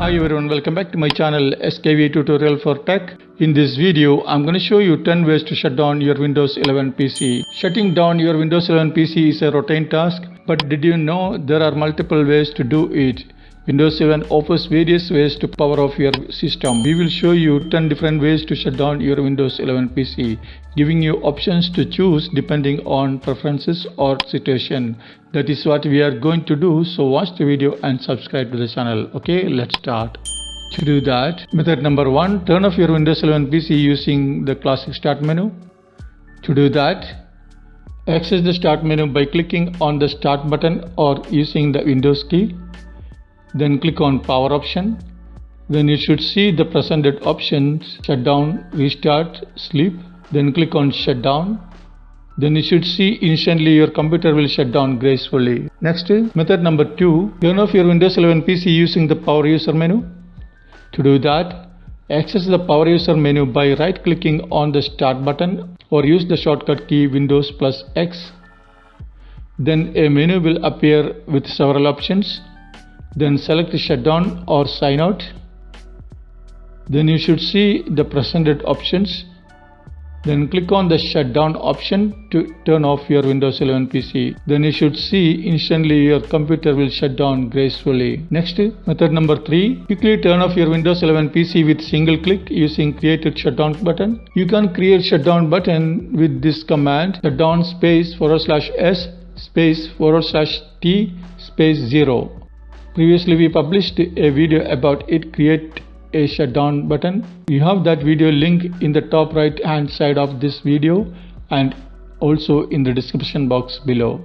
Hi everyone, welcome back to my channel SKV Tutorial for Tech. In this video, I'm going to show you 10 ways to shut down your Windows 11 PC. Shutting down your Windows 11 PC is a routine task, but did you know there are multiple ways to do it? Windows 7 offers various ways to power off your system. We will show you 10 different ways to shut down your Windows 11 PC, giving you options to choose depending on preferences or situation. That is what we are going to do, so watch the video and subscribe to the channel. Okay, let's start. To do that, method number 1, turn off your Windows 11 PC using the classic start menu. To do that, access the start menu by clicking on the start button or using the Windows key. Then click on power option. Then you should see the presented options: shutdown, restart, sleep. Then click on shutdown. Then you should see instantly your computer will shut down gracefully. Next, method number 2, turn off your Windows 11 PC using the power user menu. To do that, access the power user menu by right clicking on the start button or use the shortcut key Windows plus X. Then a menu will appear with several options. Then select shutdown or sign out. Then you should see the presented options. Then click on the shutdown option to turn off your Windows 11 PC. Then you should see instantly your computer will shut down gracefully. Next, method number 3, quickly turn off your Windows 11 PC with single click using created shutdown button. You can create shutdown button with this command: shutdown space /s space /t space 0. Previously we published a video about it. Create a shutdown button. You have that video link in the top right hand side of this video and also in the description box below.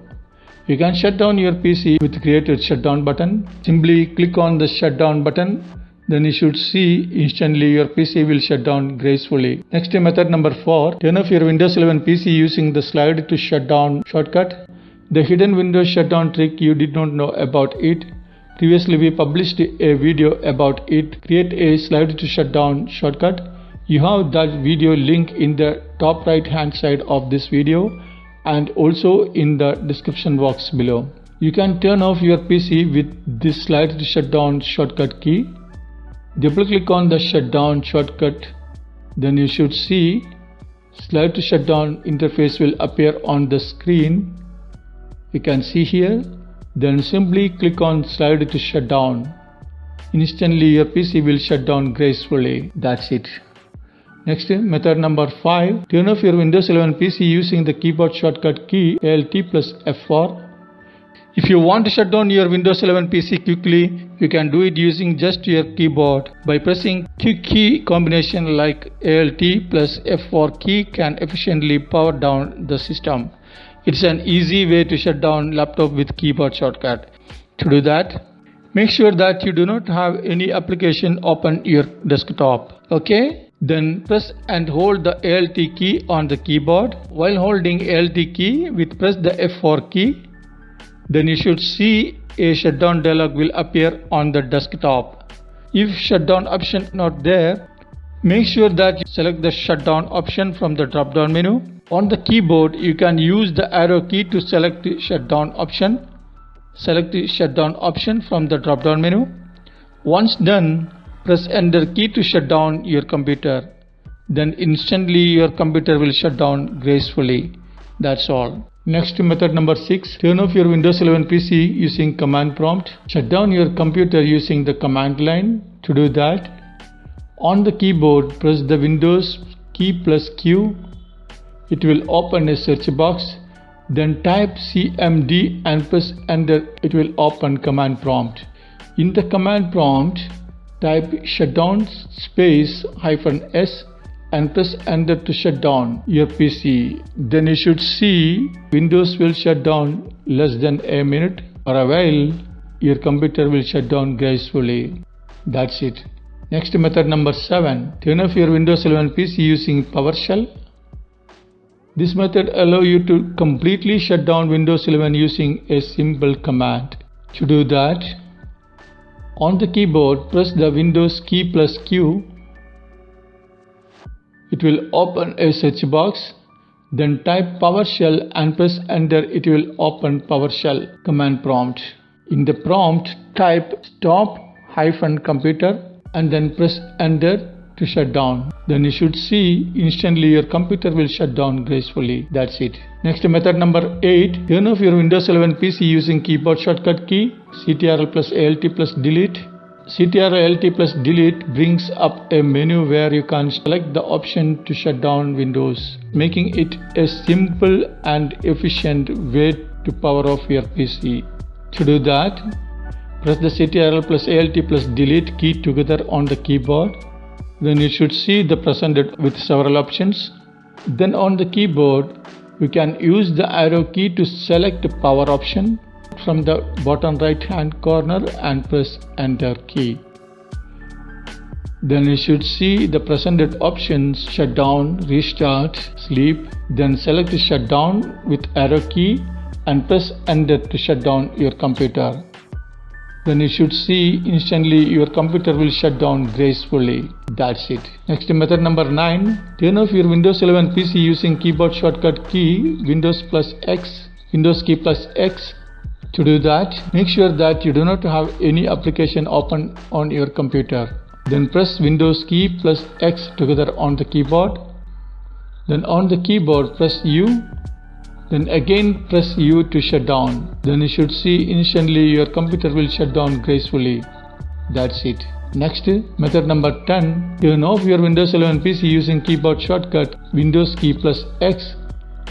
You can shut down your PC with created shutdown button. Simply click on the shutdown button. Then you should see instantly your PC will shut down gracefully. Next, method number 4, turn off your Windows 11 PC using the slide to shutdown shortcut. The hidden Windows shutdown trick you did not know about it. Previously we published a video about it. Create a slide to shutdown shortcut. You have that video link in the top right hand side of this video and also in the description box below. You can turn off your PC with this slide to shutdown shortcut key. Double click on the shutdown shortcut. Then you should see slide to shutdown interface will appear on the screen. You can see here. Then simply click on slide to shut down. Instantly your PC will shut down gracefully. That's it. Next, method number 5, turn off your Windows 11 PC using the keyboard shortcut key Alt plus F4. If you want to shut down your Windows 11 PC quickly, you can do it using just your keyboard. By pressing quick key combination like Alt plus F4 key can efficiently power down the system. It's an easy way to shut down laptop with keyboard shortcut. To do that, make sure that you do not have any application open your desktop. Okay? Then press and hold the Alt key on the keyboard. While holding Alt key, press the F4 key. Then you should see a shutdown dialog will appear on the desktop. If shutdown option not there, make sure that you select the shutdown option from the drop down menu. On the keyboard, you can use the arrow key to select the shutdown option. Select the shutdown option from the drop down menu. Once done, press enter key to shut down your computer. Then instantly your computer will shut down gracefully. That's all. Next, method number 6, turn off your Windows 11 PC using command prompt. Shut down your computer using the command line. To do that, on the keyboard, press the Windows key plus Q. It will open a search box. Then type CMD and press enter. It will open command prompt. In the command prompt, type shutdown space -s and press enter to shut down your PC. Then you should see Windows will shut down less than a minute or a while. Your computer will shut down gracefully. That's it. Next, method number 7, turn off your Windows 11 PC using PowerShell. This method allows you to completely shut down Windows 11 using a simple command. To do that, on the keyboard, press the Windows key plus Q. It will open a search box. Then type PowerShell and press enter. It will open PowerShell command prompt. In the prompt, type stop computer and then press enter to shut down. Then you should see instantly your computer will shut down gracefully. That's it. Next, method number 8. Turn off your Windows 11 PC using keyboard shortcut key Ctrl plus Alt plus delete. Ctrl Alt plus delete brings up a menu where you can select the option to shut down Windows, making it a simple and efficient way to power off your PC. To do that, press the Ctrl plus Alt plus delete key together on the keyboard. Then you should see the presented with several options. Then on the keyboard, you can use the arrow key to select the power option from the bottom right hand corner and press enter key. Then you should see the presented options shutdown, restart, sleep. Then select the shutdown with arrow key and press enter to shut down your computer. Then you should see instantly your computer will shut down gracefully. That's it. Next, method number 9. Turn off your Windows 11 PC using keyboard shortcut key Windows plus X, Windows key plus X. To do that, make sure that you do not have any application open on your computer. Then press Windows key plus X together on the keyboard. Then on the keyboard press U. Then again press U to shut down. Then you should see instantly your computer will shut down gracefully. That's it. Next, method number 10. Turn off your Windows 11 PC using keyboard shortcut Windows key plus X.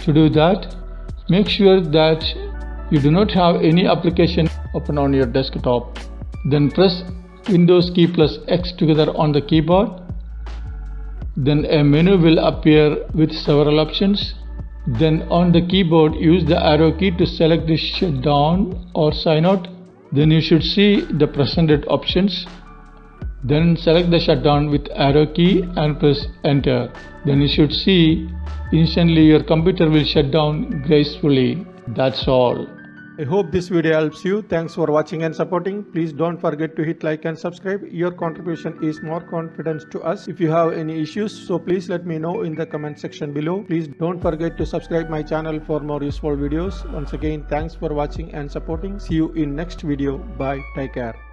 To do that, make sure that you do not have any application open on your desktop. Then press Windows key plus X together on the keyboard. Then a menu will appear with several options. Then on the keyboard, use the arrow key to select the shutdown or sign out. Then you should see the presented options. Then select the shutdown with arrow key and press enter. Then you should see instantly your computer will shut down gracefully. That's all. I hope this video helps you. Thanks for watching and supporting. Please don't forget to hit like and subscribe. Your contribution is more confidence to us. If you have any issues, so please let me know in the comment section below. Please don't forget to subscribe my channel for more useful videos. Once again, thanks for watching and supporting. See you in next video. Bye. Take care.